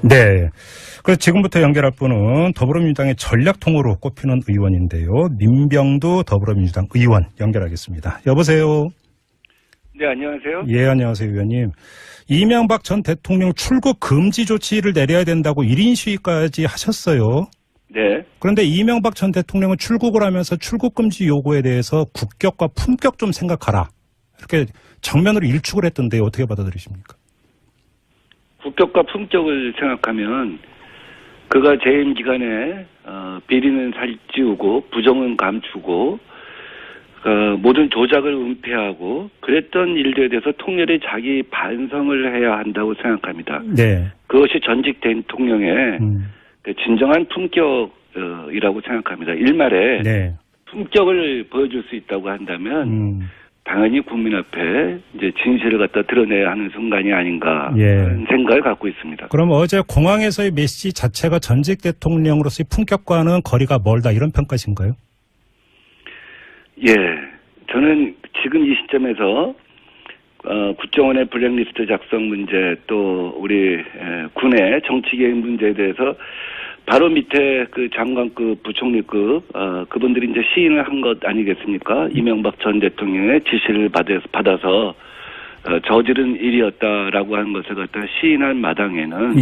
네. 그래서 지금부터 연결할 분은 더불어민주당의 전략통으로 꼽히는 의원인데요. 민병두 더불어민주당 의원 연결하겠습니다. 여보세요. 네, 안녕하세요. 예, 안녕하세요, 의원님. 이명박 전 대통령 출국 금지 조치를 내려야 된다고 1인 시위까지 하셨어요. 네. 그런데 이명박 전 대통령은 출국을 하면서 출국 금지 요구에 대해서 국격과 품격 좀 생각하라. 이렇게 정면으로 일축을 했던데 어떻게 받아들이십니까? 국격과 품격을 생각하면 그가 재임 기간에 비리는 살찌우고 부정은 감추고 모든 조작을 은폐하고 그랬던 일들에 대해서 통렬히 자기 반성을 해야 한다고 생각합니다. 네. 그것이 전직 대통령의 진정한 품격이라고 생각합니다. 일말에 네. 품격을 보여줄 수 있다고 한다면 당연히 국민 앞에 이제 진실을 갖다 드러내야 하는 순간이 아닌가 하는 생각을 갖고 있습니다. 그럼 어제 공항에서의 메시지 자체가 전직 대통령으로서의 품격과는 거리가 멀다 이런 평가신가요? 예, 저는 지금 이 시점에서 국정원의 블랙리스트 작성 문제 또 우리 군의 정치개혁 문제에 대해서 바로 밑에 그 장관급 부총리급 그분들이 이제 시인을 한 것 아니겠습니까? 이명박 전 대통령의 지시를 받아서 저지른 일이었다라고 하는 것을 갖다 시인한 마당에는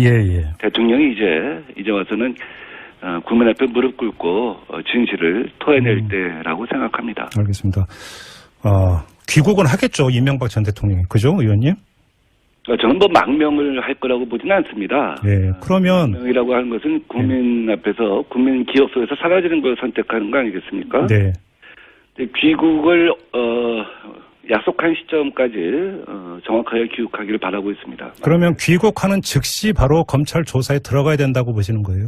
대통령이 이제 와서는 국민 앞에 무릎 꿇고 진실을 토해낼 때라고 생각합니다. 알겠습니다. 귀국은 하겠죠, 이명박 전 대통령이. 그죠, 의원님? 저는 뭐 망명을 할 거라고 보지는 않습니다. 네, 그러면 망명이라고 하는 것은 국민 앞에서 국민 기억 속에서 사라지는 걸 선택하는 거 아니겠습니까? 네. 귀국을 약속한 시점까지 정확하게 귀국하기를 바라고 있습니다. 그러면 귀국하는 즉시 바로 검찰 조사에 들어가야 된다고 보시는 거예요?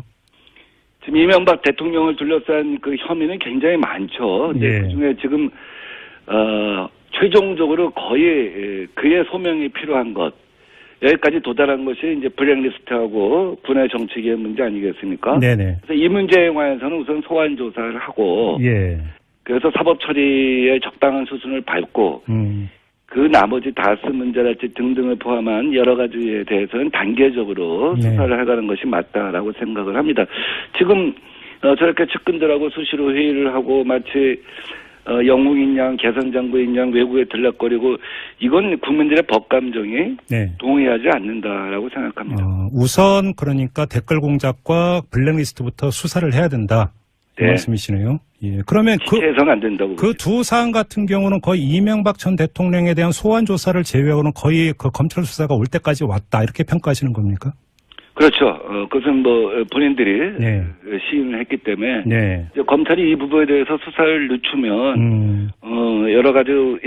지금 이명박 대통령을 둘러싼 그 혐의는 굉장히 많죠. 그중에 지금 최종적으로 거의 그의 소명이 필요한 것 여기까지 도달한 것이 이제 블랙리스트하고 군의 정치개혁 문제 아니겠습니까? 네네. 그래서 이 문제에 관해서는 우선 소환 조사를 하고, 그래서 사법 처리의 적당한 수순을 밟고, 그 나머지 다스 문제랄지 등등을 포함한 여러 가지에 대해서는 단계적으로 수사를 해가는 것이 맞다라고 생각을 합니다. 지금 저렇게 측근들하고 수시로 회의를 하고 마치 영웅인 양, 개선장부인 양 외국에 들락거리고 이건 국민들의 법감정이 동의하지 않는다라고 생각합니다. 우선 그러니까 댓글 공작과 블랙리스트부터 수사를 해야 된다. 그 말씀이시네요. 예. 그러면 해서는 안 된다고. 그 두 사안 같은 경우는 거의 이명박 전 대통령에 대한 소환 조사를 제외하고는 거의 그 검찰 수사가 올 때까지 왔다 이렇게 평가하시는 겁니까? 그렇죠. 그것은 뭐 본인들이 시인을 했기 때문에 이제 검찰이 이 부분에 대해서 수사를 늦추면 여러 가지로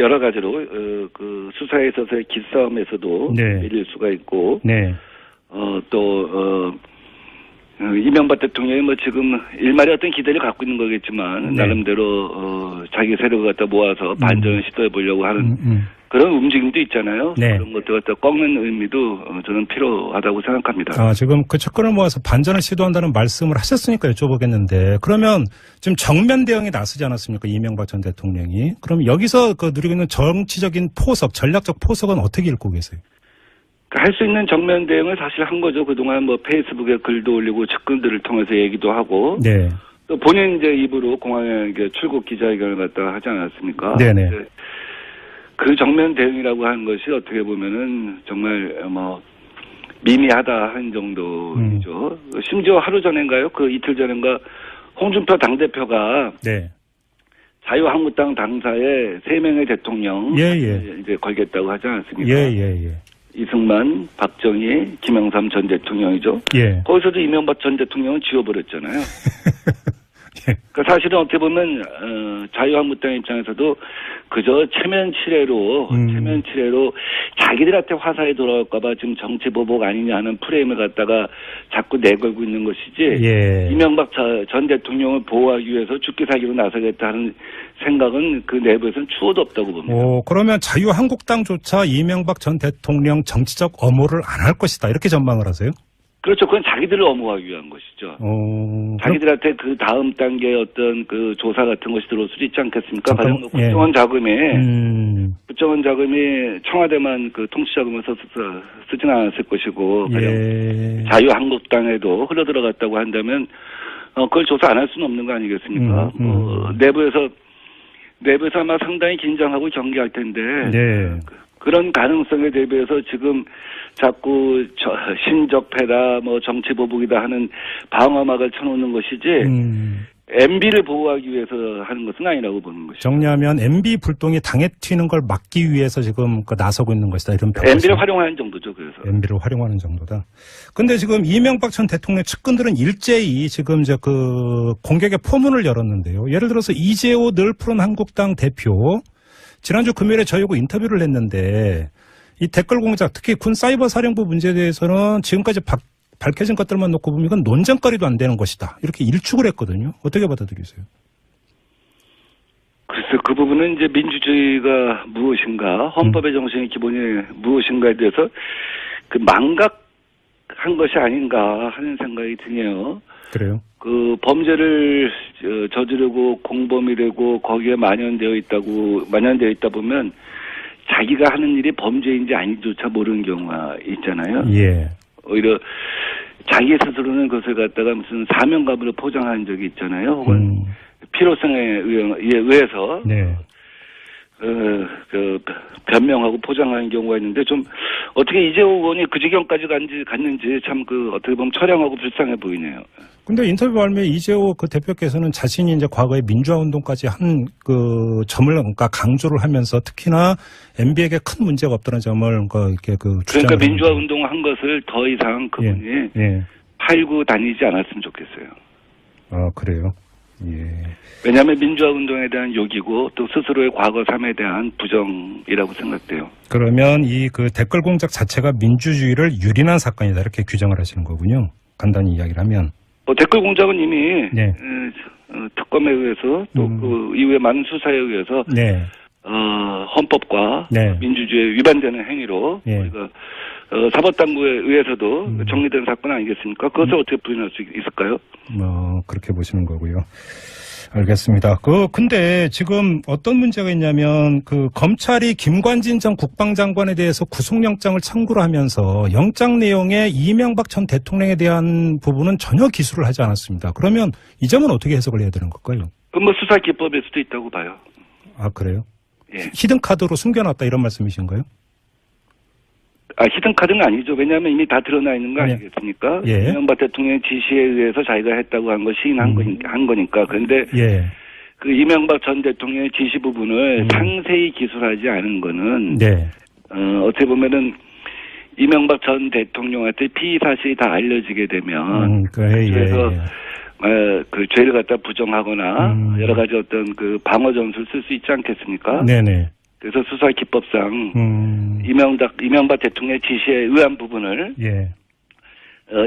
그 수사에 있어서의 기싸움에서도 밀릴 수가 있고 또 이명박 대통령이 뭐 지금 일말의 어떤 기대를 갖고 있는 거겠지만 나름대로 자기 세력을 갖다 모아서 반전을 시도해 보려고 하는 그런 움직임도 있잖아요. 그런 것들 갖다 꺾는 의미도 저는 필요하다고 생각합니다. 지금 그 측근을 모아서 반전을 시도한다는 말씀을 하셨으니까 여쭤보겠는데 그러면 지금 정면 대응에 나서지 않았습니까? 이명박 전 대통령이. 그럼 여기서 그 누리고 있는 정치적인 포석, 전략적 포석은 어떻게 읽고 계세요? 할 수 있는 정면 대응을 사실 한 거죠. 그동안 뭐 페이스북에 글도 올리고 측근들을 통해서 얘기도 하고. 또 본인 이제 입으로 공항에 출국 기자회견을 갖다 하지 않았습니까? 그 정면 대응이라고 하는 것이 어떻게 보면은 정말 뭐 미미하다 한 정도이죠. 심지어 하루 전인가요? 그 이틀 전인가 홍준표 당대표가 자유한국당 당사의 3명의 대통령 이제 걸겠다고 하지 않았습니까? 이승만, 박정희, 김영삼 전 대통령이죠. 거기서도 이명박 전 대통령은 지워버렸잖아요. 그러니까 사실은 어떻게 보면 자유한국당 입장에서도 그저 체면 칠해로 자기들한테 화살이 돌아올까봐 지금 정치 보복 아니냐 하는 프레임을 갖다가 자꾸 내걸고 있는 것이지 이명박 전 대통령을 보호하기 위해서 죽기 살기로 나서겠다는 생각은 그 내부에서는 추호도 없다고 봅니다. 그러면 자유한국당조차 이명박 전 대통령 정치적 엄호를 안 할 것이다 이렇게 전망을 하세요? 그렇죠. 그건 자기들을 엄호하기 위한 것이죠. 자기들한테 그 다음 단계의 어떤 그 조사 같은 것이 들어올 수도 있지 않겠습니까? 가령 국정원 자금이 청와대만 그 통치자금을 쓰진 않았을 것이고, 가령 자유한국당에도 흘러들어갔다고 한다면 그걸 조사 안 할 수는 없는 거 아니겠습니까? 내부에서 아마 상당히 긴장하고 경계할 텐데 네. 그런 가능성에 대비해서 지금 자꾸 신적패다 뭐 정치보복이다 하는 방어막을 쳐놓는 것이지 MB를 보호하기 위해서 하는 것은 아니라고 보는 것이죠. 정리하면 MB 불똥이 당에 튀는 걸 막기 위해서 지금 나서고 있는 것이다. 이런 평가. MB를 활용하는 정도죠. 그래서. MB를 활용하는 정도다. 근데 지금 이명박 전 대통령 측근들은 일제히 지금 그 공격의 포문을 열었는데요. 예를 들어서 이재호 늘 푸른 한국당 대표 지난주 금요일에 저희하고 인터뷰를 했는데 이 댓글 공작 특히 군 사이버 사령부 문제에 대해서는 지금까지 밝혀진 것들만 놓고 보면 이건 논쟁거리도 안 되는 것이다. 이렇게 일축을 했거든요. 어떻게 받아들이세요? 글쎄, 그 부분은 이제 민주주의가 무엇인가, 헌법의 정신의 기본이 무엇인가에 대해서 그 망각한 것이 아닌가 하는 생각이 드네요. 그래요? 그 범죄를 저지르고 공범이 되고 거기에 만연되어 있다 보면 자기가 하는 일이 범죄인지 아닌지조차 모르는 경우가 있잖아요. 예. 오히려 자기 스스로는 그것을 갖다가 무슨 사명감으로 포장한 적이 있잖아요. 혹은 필요성에 의해서 네. 변명하고 포장하는 경우가 있는데 좀 어떻게 이재호 의원이 그 지경까지 갔는지 참 어떻게 보면 처량하고 불쌍해 보이네요. 근데 인터뷰 발매 이재호 그 대표께서는 자신이 이제 과거에 민주화 운동까지 한 그 점을 그러니까 강조를 하면서 특히나 MB에게 큰 문제가 없다는 점을 이렇게 그러니까 민주화 운동을 한 것을 더 이상 그분이 팔고 다니지 않았으면 좋겠어요. 아, 그래요? 예. 왜냐하면 민주화 운동에 대한 욕이고 또 스스로의 과거 삶에 대한 부정이라고 생각돼요. 그러면 이 댓글 공작 자체가 민주주의를 유린한 사건이다 이렇게 규정을 하시는 거군요. 간단히 이야기를 하면. 댓글 공작은 이미 특검에 의해서 또 그 이후에 많은 수사에 의해서 헌법과 민주주의에 위반되는 행위로 우리가 사법당국에 의해서도 정리된 사건 아니겠습니까? 그것을 어떻게 부인할 수 있을까요? 그렇게 보시는 거고요. 알겠습니다. 근데 지금 어떤 문제가 있냐면 검찰이 김관진 전 국방장관에 대해서 구속영장을 청구를 하면서 영장 내용에 이명박 전 대통령에 대한 부분은 전혀 기술을 하지 않았습니다. 그러면 이 점은 어떻게 해석을 해야 되는 걸까요? 수사 기법일 수도 있다고 봐요. 아, 그래요? 예. 히든카드로 숨겨놨다 이런 말씀이신가요? 히든카드는 아니죠. 왜냐하면 이미 다 드러나 있는 거 아니겠습니까? 이명박 대통령의 지시에 의해서 자기가 했다고 한 거 시인한 거니까. 그런데 그 이명박 전 대통령의 지시 부분을 상세히 기술하지 않은 거는 어떻게 보면은 이명박 전 대통령한테 피의 사실이 다 알려지게 되면 그래서 그 죄를 갖다 부정하거나 여러 가지 어떤 방어 전술을 쓸 수 있지 않겠습니까? 네네. 그래서 수사 기법상 이명박 대통령의 지시에 의한 부분을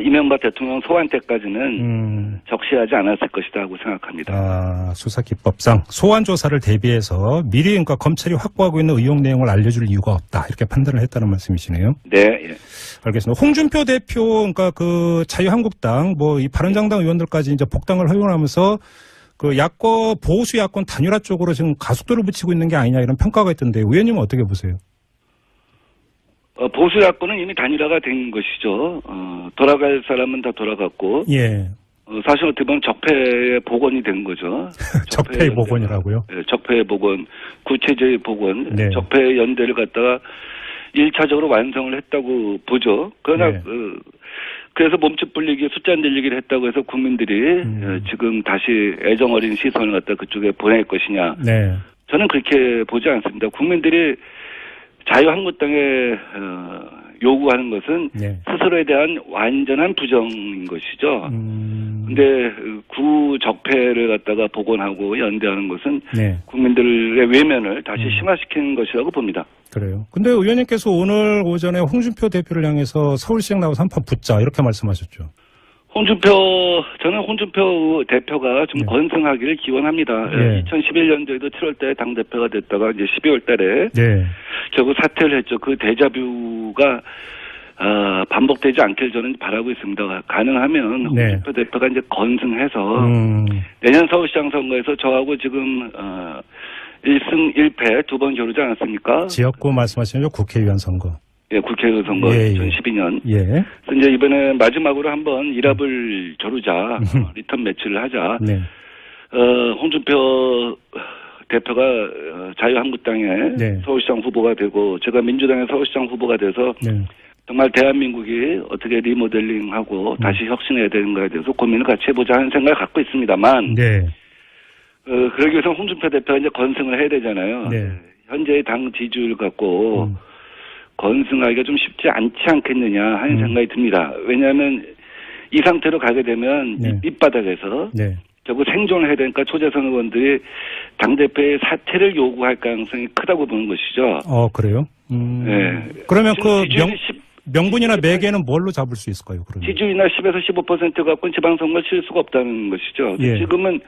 이명박 대통령 소환 때까지는 적시하지 않았을 것이다 하고 생각합니다. 아, 수사 기법상 소환 조사를 대비해서 미리 그러니까 검찰이 확보하고 있는 의혹 내용을 알려줄 이유가 없다 이렇게 판단을 했다는 말씀이시네요. 네, 예. 알겠습니다. 홍준표 대표 그러니까 자유한국당 이 바른정당 의원들까지 이제 복당을 허용하면서 야권 보수 야권 단일화 쪽으로 지금 가속도를 붙이고 있는 게 아니냐 이런 평가가 있던데 의원님은 어떻게 보세요? 보수 야권은 이미 단일화가 된 것이죠. 돌아갈 사람은 다 돌아갔고. 사실 어떻게 보면 적폐의 복원이 된 거죠. 적폐의 복원이라고요? 네, 적폐의 복원, 구체적인 복원, 적폐의 연대를 갖다가 1차적으로 완성을 했다고 보죠. 그러나 그래서 몸집 불리기, 숫자 늘리기를 했다고 해서 국민들이 지금 다시 애정어린 시선을 갖다 그쪽에 보낼 것이냐. 저는 그렇게 보지 않습니다. 국민들이 자유한국당에 요구하는 것은 스스로에 대한 완전한 부정인 것이죠. 근데 구적폐를 갖다가 복원하고 연대하는 것은 국민들의 외면을 다시 심화시키는 것이라고 봅니다. 그래요. 근데 의원님께서 오늘 오전에 홍준표 대표를 향해서 서울시장 나와서 한판 붙자 이렇게 말씀하셨죠. 저는 홍준표 대표가 좀 건승하기를 기원합니다. 2011년도에도 7월 달에 당대표가 됐다가 이제 12월 달에 결국 사퇴를 했죠. 그 데자뷰가 반복되지 않길 저는 바라고 있습니다. 가능하면 홍준표 대표가 이제 건승해서 내년 서울시장 선거에서 저하고 지금 1승 1패 2번 겨루지 않았습니까? 지역구 말씀하시는 국회의원 선거. 예, 국회의원 선거 2012년. 예. 그래서 이제 이번에 마지막으로 한번 일합을 겨루자, 리턴 매치를 하자. 네. 홍준표 대표가 자유한국당의 네. 서울시장 후보가 되고 제가 민주당의 서울시장 후보가 돼서 네. 정말 대한민국이 어떻게 리모델링하고 다시 혁신해야 되는가에 대해서 고민을 같이 해보자 하는 생각을 갖고 있습니다만 네. 그러기 위해서 홍준표 대표가 이제 건승을 해야 되잖아요. 네. 현재의 당 지지율 갖고 건승하기가 좀 쉽지 않지 않겠느냐 하는 생각이 듭니다. 왜냐하면 이 상태로 가게 되면 네. 밑바닥에서 네. 결국 생존을 해야 되니까 초재선 의원들이 당대표의 사퇴를 요구할 가능성이 크다고 보는 것이죠. 그래요? 네. 그러면 그 명분이나 매개는 뭘로 잡을 수 있을까요? 그러면? 지지율이나 10에서 15% 갖고는 지방선거 칠 수가 없다는 것이죠. 예. 지금은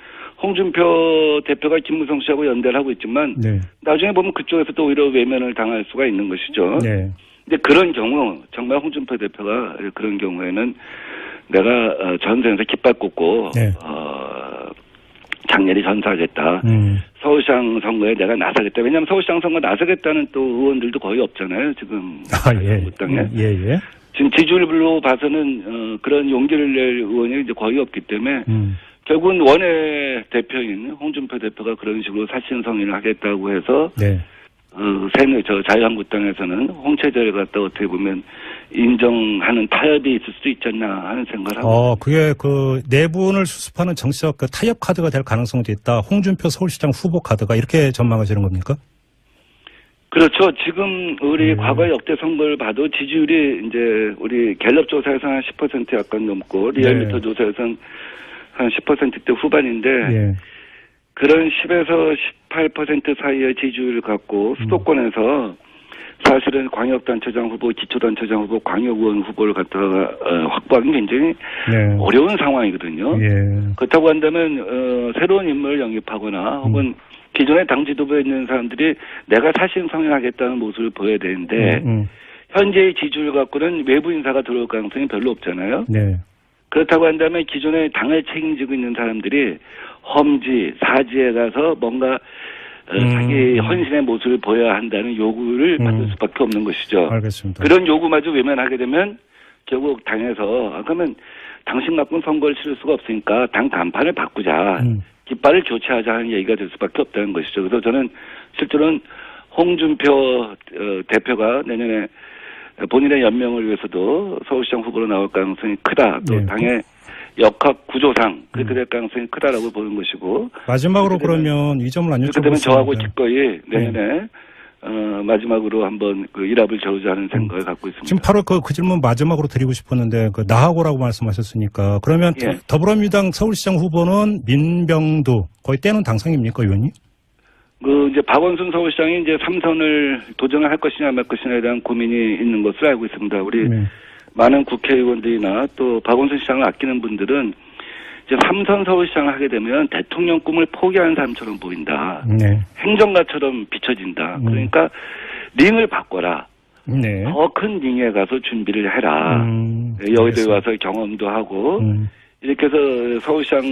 홍준표 대표가 김무성 씨하고 연대를 하고 있지만 네. 나중에 보면 그쪽에서 또 오히려 외면을 당할 수가 있는 것이죠. 네. 근데 그런 경우 정말 홍준표 대표가 그런 경우에는 내가 전선에서 깃발 꽂고 네. 장렬히 전사하겠다. 서울시장 선거에 내가 나서겠다. 왜냐하면 서울시장 선거 나서겠다는 또 의원들도 거의 없잖아요. 지금 당에. 예. 지금 지지율로 봐서는 그런 용기를 낼 의원이 이제 거의 없기 때문에 결국은 원외 대표인 홍준표 대표가 그런 식으로 사신성인을 하겠다고 해서 네. 자유한국당에서는 홍채제를 갖다 어떻게 보면 인정하는 타협이 있을 수도 있지 않나 하는 생각을 하고. 그게 그 내분을 수습하는 정치적 그 타협 카드가 될 가능성도 있다. 홍준표 서울시장 후보 카드가 이렇게 전망하시는 겁니까? 그렇죠. 지금 우리 과거 역대 선거를 봐도 지지율이 이제 우리 갤럽 조사에서 한 10% 약간 넘고 리얼미터 조사에서는 한 10%대 후반인데 예. 그런 10에서 18% 사이의 지지율을 갖고 수도권에서 사실은 광역단체장 후보, 기초단체장 후보, 광역의원 후보를 갖다가 확보하기 굉장히 어려운 상황이거든요. 예. 그렇다고 한다면 새로운 인물을 영입하거나 혹은 기존의 당 지도부에 있는 사람들이 내가 사신성인하겠다는 모습을 보여야 되는데 현재의 지지율 갖고는 외부 인사가 들어올 가능성이 별로 없잖아요. 네. 그렇다고 한다면 기존의 당을 책임지고 있는 사람들이 험지, 사지에 가서 뭔가 자기 헌신의 모습을 보여야 한다는 요구를 받을 수밖에 없는 것이죠. 알겠습니다. 그런 요구마저 외면하게 되면 결국 당에서 그러면 당신 갖고는 선거를 치를 수가 없으니까 당 간판을 바꾸자. 깃발을 교체하자 하는 얘기가 될 수밖에 없다는 것이죠. 그래서 저는 실제로는 홍준표 대표가 내년에 본인의 연명을 위해서도 서울시장 후보로 나올 가능성이 크다. 또 네. 당의 역학 구조상 그렇게 될 가능성이 크다라고 보는 것이고. 마지막으로 그러면 이 점을 안 여쭤보겠습니다. 그렇게 되면 저하고 기꺼이 내년에 마지막으로 한번 그 일합을 겨루자 하는 생각을 갖고 있습니다. 지금 바로 그 질문 마지막으로 드리고 싶었는데 나하고라고 말씀하셨으니까 그러면 예. 더불어민주당 서울시장 후보는 민병두 거의 때는 당상입니까, 의원님? 이제 박원순 서울시장이 이제 3선을 도전을 할 것이냐 말 것이냐에 대한 고민이 있는 것으로 알고 있습니다. 우리 많은 국회의원들이나 또 박원순 시장을 아끼는 분들은 이제 3선 서울시장을 하게 되면 대통령 꿈을 포기하는 사람처럼 보인다. 네. 행정가처럼 비춰진다. 그러니까 링을 바꿔라. 네. 더 큰 링에 가서 준비를 해라. 여의도에 와서 경험도 하고 이렇게 해서 서울시장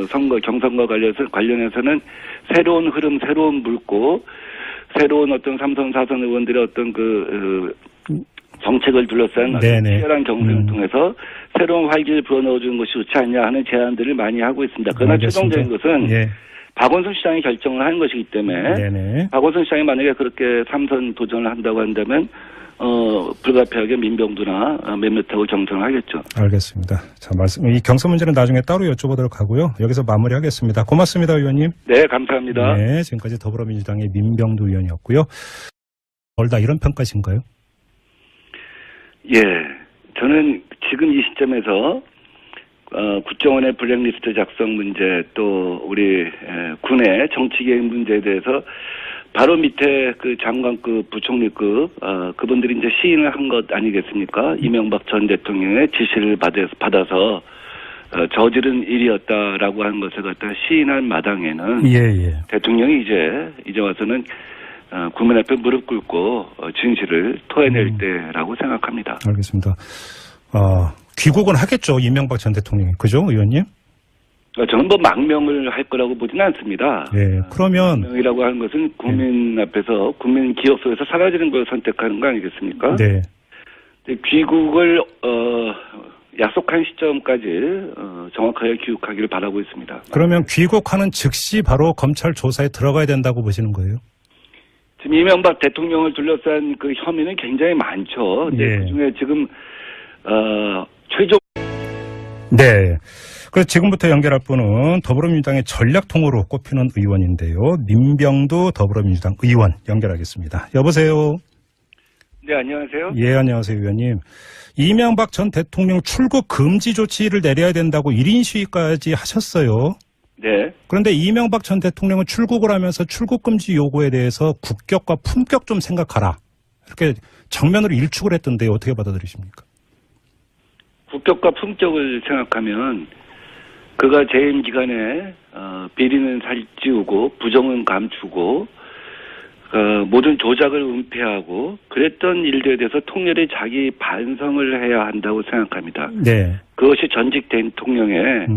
선거 경선과 관련해서는 새로운 흐름, 새로운 물고 새로운 어떤 3선, 4선 의원들의 어떤 정책을 둘러싼 치열한 경쟁을 통해서 새로운 활기를 불어넣어주는 것이 좋지 않냐 하는 제안들을 많이 하고 있습니다. 그러나 최종적인 것은 박원순 시장이 결정을 하는 것이기 때문에 박원순 시장이 만약에 그렇게 3선 도전을 한다고 한다면 불가피하게 민병두나 몇몇하고 경선을 하겠죠. 알겠습니다. 자, 이 경선 문제는 나중에 따로 여쭤보도록 하고요. 여기서 마무리하겠습니다. 고맙습니다, 의원님. 네, 감사합니다. 네, 지금까지 더불어민주당의 민병두 의원이었고요. 멀다 이런 평가신가요? 예, 저는 지금 이 시점에서 국정원의 블랙리스트 작성 문제 또 우리 군의 정치개혁 문제에 대해서 바로 밑에 그 장관급 부총리급 그분들이 이제 시인을 한 것 아니겠습니까? 이명박 전 대통령의 지시를 받아서 저지른 일이었다라고 하는 것을 갖다 시인한 마당에는 대통령이 이제 와서는 국민 앞에 무릎 꿇고 진실을 토해낼 때라고 생각합니다. 알겠습니다. 귀국은 하겠죠, 이명박 전 대통령이. 그죠, 의원님? 저는 뭐 망명을 할 거라고 보지는 않습니다. 네. 그러면 망명이라고 하는 것은 국민 앞에서 국민 기억 속에서 사라지는 걸 선택하는 거 아니겠습니까? 네. 귀국을 약속한 시점까지 정확하게 귀국하기를 바라고 있습니다. 그러면 귀국하는 즉시 바로 검찰 조사에 들어가야 된다고 보시는 거예요? 지금 이명박 대통령을 둘러싼 그 혐의는 굉장히 많죠. 근데 예. 그중에 지금 최종 네. 그래서 지금부터 연결할 분은 더불어민주당의 전략통으로 꼽히는 의원인데요. 민병두 더불어민주당 의원 연결하겠습니다. 여보세요. 네, 안녕하세요. 예, 안녕하세요, 의원님. 이명박 전 대통령 출국 금지 조치를 내려야 된다고 1인 시위까지 하셨어요. 네. 그런데 이명박 전 대통령은 출국을 하면서 출국 금지 요구에 대해서 국격과 품격 좀 생각하라. 이렇게 정면으로 일축을 했던데 어떻게 받아들이십니까? 국격과 품격을 생각하면 그가 재임 기간에 비리는 살찌우고 부정은 감추고 모든 조작을 은폐하고 그랬던 일들에 대해서 통렬히 자기 반성을 해야 한다고 생각합니다. 네. 그것이 전직 대통령의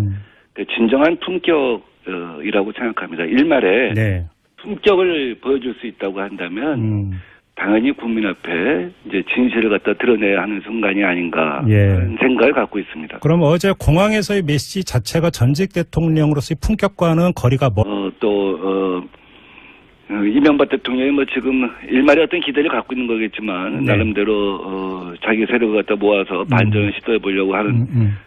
진정한 품격이라고 생각합니다. 일말에 네. 품격을 보여줄 수 있다고 한다면 당연히 국민 앞에 이제 진실을 갖다 드러내야 하는 순간이 아닌가 하는 생각을 갖고 있습니다. 그럼 어제 공항에서의 메시지 자체가 전직 대통령으로서의 품격과는 거리가 이명박 대통령이 뭐 지금 일말의 어떤 기대를 갖고 있는 거겠지만 나름대로 자기 세력을 갖다 모아서 반전을 시도해 보려고 하는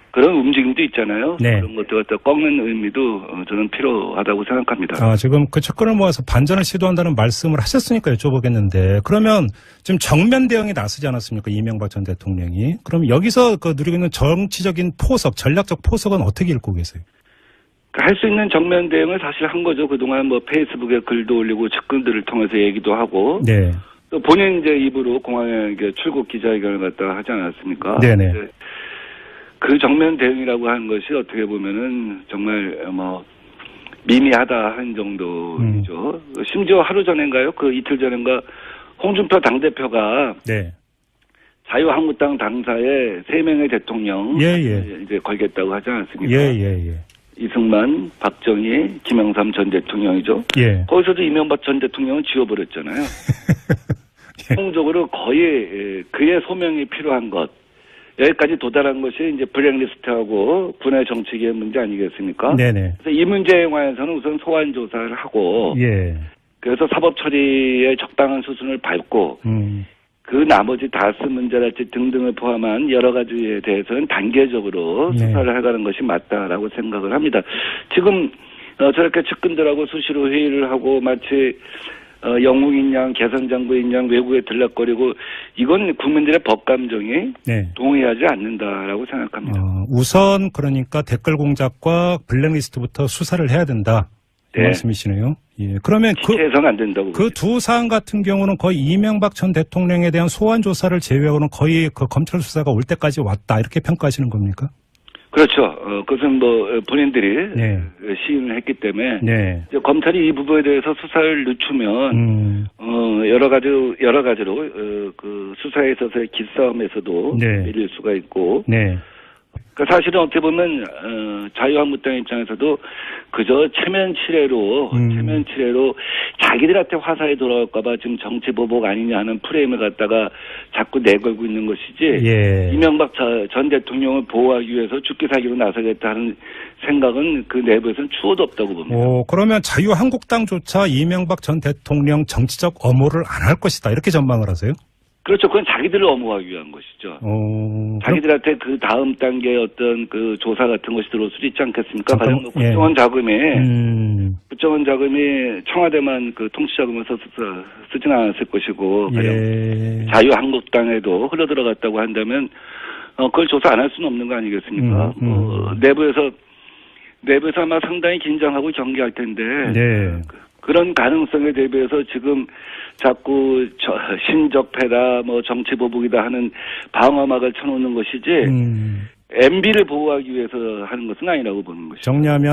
그런 움직임도 있잖아요. 네. 그런 것들 갖다 꺾는 의미도 저는 필요하다고 생각합니다. 지금 그 측근을 모아서 반전을 시도한다는 말씀을 하셨으니까 여쭤보겠는데 그러면 지금 정면 대응에 나서지 않았습니까? 이명박 전 대통령이. 그럼 여기서 그 누리고 있는 정치적인 포석, 전략적 포석은 어떻게 읽고 계세요? 할 수 있는 정면 대응을 사실 한 거죠. 그동안 뭐 페이스북에 글도 올리고 측근들을 통해서 얘기도 하고. 네. 또 본인 이제 입으로 공항에 출국 기자회견을 갖다 하지 않았습니까? 네네. 그 정면 대응이라고 하는 것이 어떻게 보면은 정말 미미하다 한 정도이죠. 심지어 하루 전인가요? 그 이틀 전인가 홍준표 당대표가 네. 자유한국당 당사의 3명의 대통령 이제 걸겠다고 하지 않았습니까? 예. 이승만, 박정희, 김영삼 전 대통령이죠. 예. 거기서도 이명박 전 대통령은 지워버렸잖아요. 최종적으로 거의 그의 소명이 필요한 것 여기까지 도달한 것이 이제 블랙리스트하고 군의 정치계의 문제 아니겠습니까? 네네. 그래서 이 문제에 관해서는 우선 소환 조사를 하고, 그래서 사법 처리의 적당한 수순을 밟고, 그 나머지 다스 문제랄지 등등을 포함한 여러 가지에 대해서는 단계적으로 수사를 해가는 것이 맞다라고 생각을 합니다. 지금 저렇게 측근들하고 수시로 회의를 하고 마치 영웅인 양, 개선장부인 양 외국에 들락거리고 이건 국민들의 법감정이 동의하지 않는다라고 생각합니다. 우선 그러니까 댓글 공작과 블랙리스트부터 수사를 해야 된다. 이 말씀이시네요. 예. 그러면 해서는 안 된다고. 그 두 사안 같은 경우는 거의 이명박 전 대통령에 대한 소환 조사를 제외하고는 거의 그 검찰 수사가 올 때까지 왔다 이렇게 평가하시는 겁니까? 그렇죠. 그것은 본인들이 시인을 했기 때문에 이제 검찰이 이 부분에 대해서 수사를 늦추면 여러 가지로 그 수사에 있어서의 기싸움에서도 밀릴 수가 있고. 그러니까 사실은 어떻게 보면 자유한국당 입장에서도 그저 체면 치레로 자기들한테 화살이 돌아올까봐 지금 정치 보복 아니냐 하는 프레임을 갖다가 자꾸 내걸고 있는 것이지 이명박 전 대통령을 보호하기 위해서 죽기 살기로 나서겠다 하는 생각은 그 내부에서는 추호도 없다고 봅니다. 그러면 자유한국당조차 이명박 전 대통령 정치적 엄호를 안 할 것이다 이렇게 전망을 하세요? 그렇죠. 그건 자기들을 엄호하기 위한 것이죠. 자기들한테 그 다음 단계의 어떤 그 조사 같은 것이 들어올 수도 있지 않겠습니까? 가령 국정원 자금이 청와대만 그 통치자금을 쓰지는 않았을 것이고, 가령 자유한국당에도 흘러들어갔다고 한다면, 그걸 조사 안 할 수는 없는 거 아니겠습니까? 내부에서 아마 상당히 긴장하고 경계할 텐데, 그런 가능성에 대비해서 지금 자꾸 신적패다, 정치보복이다 하는 방어막을 쳐놓는 것이지, MB를 보호하기 위해서 하는 것은 아니라고 보는 것이죠. 정리하면